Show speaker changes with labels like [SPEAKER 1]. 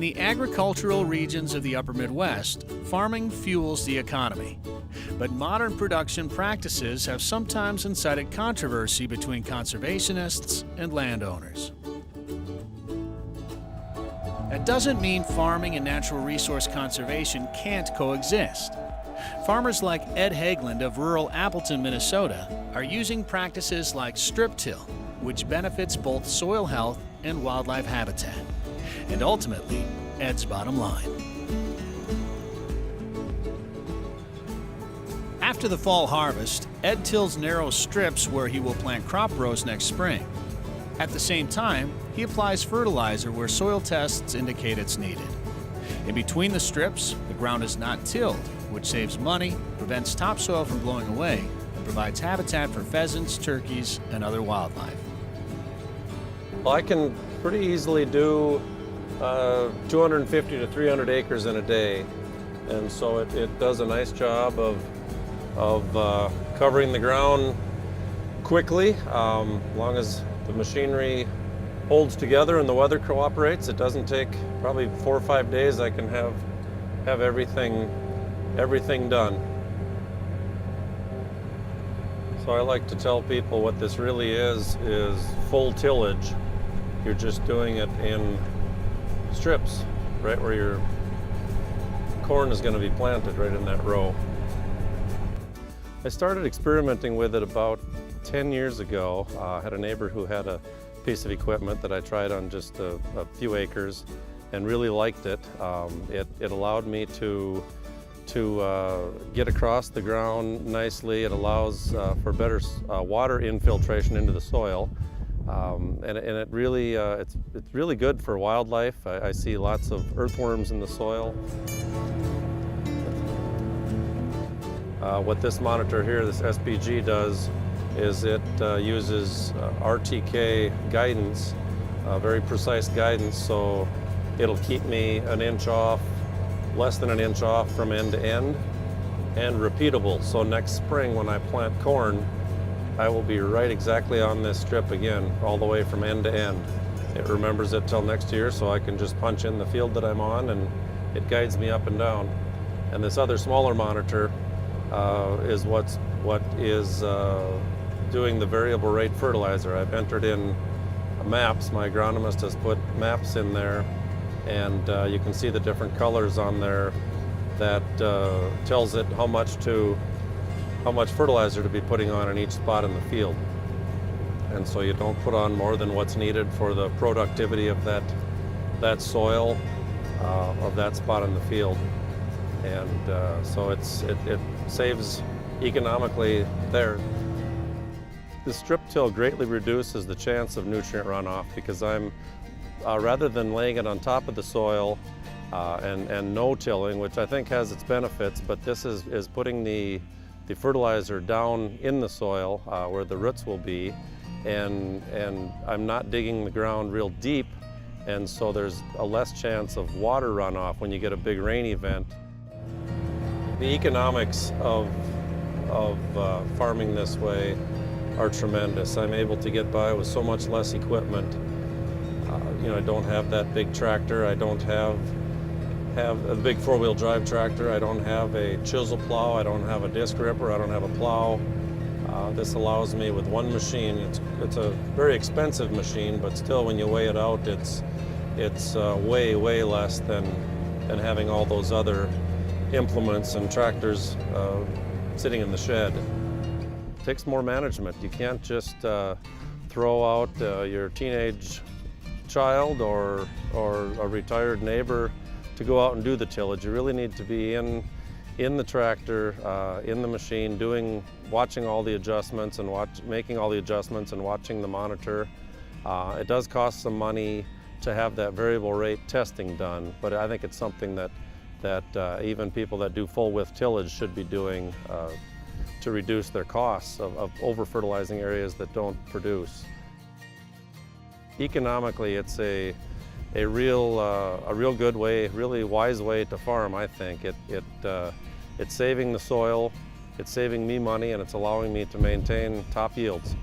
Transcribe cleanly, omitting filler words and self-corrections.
[SPEAKER 1] In the agricultural regions of the upper Midwest, farming fuels the economy. But modern production practices have sometimes incited controversy between conservationists and landowners. That doesn't mean farming and natural resource conservation can't coexist. Farmers like Ed Hageland of rural Appleton, Minnesota, are using practices like strip till, which benefits both soil health and wildlife habitat, and ultimately, Ed's bottom line. After the fall harvest, Ed tills narrow strips where he will plant crop rows next spring. At the same time, he applies fertilizer where soil tests indicate it's needed. In between the strips, the ground is not tilled, which saves money, prevents topsoil from blowing away, and provides habitat for pheasants, turkeys, and other wildlife.
[SPEAKER 2] Well, I can pretty easily do 250 to 300 acres in a day, and so it does a nice job of covering the ground quickly. As long as the machinery holds together and the weather cooperates, it doesn't take probably 4 or 5 days. I can have everything done. So I like to tell people what this really is full tillage. You're just doing it in strips, right where your corn is going to be planted, right in that row. I started experimenting with it about 10 years ago. I had a neighbor who had a piece of equipment that I tried on just a few acres and really liked it. It allowed me to get across the ground nicely. It allows for better water infiltration into the soil. And it really, it's really good for wildlife. I see lots of earthworms in the soil. What this monitor here, this SPG, does is it uses RTK guidance, very precise guidance, so it'll keep me an inch off, less than an inch off from end to end, and repeatable. So next spring when I plant corn, I will be right exactly on this strip again, all the way from end to end. It remembers it till next year, so I can just punch in the field that I'm on and it guides me up and down. And this other smaller monitor is what is doing the variable rate fertilizer. I've entered in maps. My agronomist has put maps in there, and you can see the different colors on there that tells it how much fertilizer to be putting on in each spot in the field. And so you don't put on more than what's needed for the productivity of that soil, of that spot in the field. And so it saves economically there. The strip till greatly reduces the chance of nutrient runoff because I'm, rather than laying it on top of the soil and no tilling, which I think has its benefits, but this is putting the fertilizer down in the soil where the roots will be, and I'm not digging the ground real deep, and so there's a less chance of water runoff when you get a big rain event. The economics of farming this way are tremendous. I'm able to get by with so much less equipment. I don't have that big tractor. I don't have a big four-wheel drive tractor. I don't have a chisel plow. I don't have a disc ripper. I don't have a plow. This allows me with one machine. It's a very expensive machine, but still, when you weigh it out, it's way, way less than having all those other implements and tractors sitting in the shed. It takes more management. You can't just throw out your teenage child or a retired neighbor to go out and do the tillage. You really need to be in the tractor, in the machine, watching all the adjustments and making all the adjustments and watching the monitor. It does cost some money to have that variable rate testing done, but I think it's something that even people that do full width tillage should be doing to reduce their costs of over-fertilizing areas that don't produce. Economically, it's a real good way, really wise way to farm, I think. It's saving the soil, it's saving me money, and it's allowing me to maintain top yields.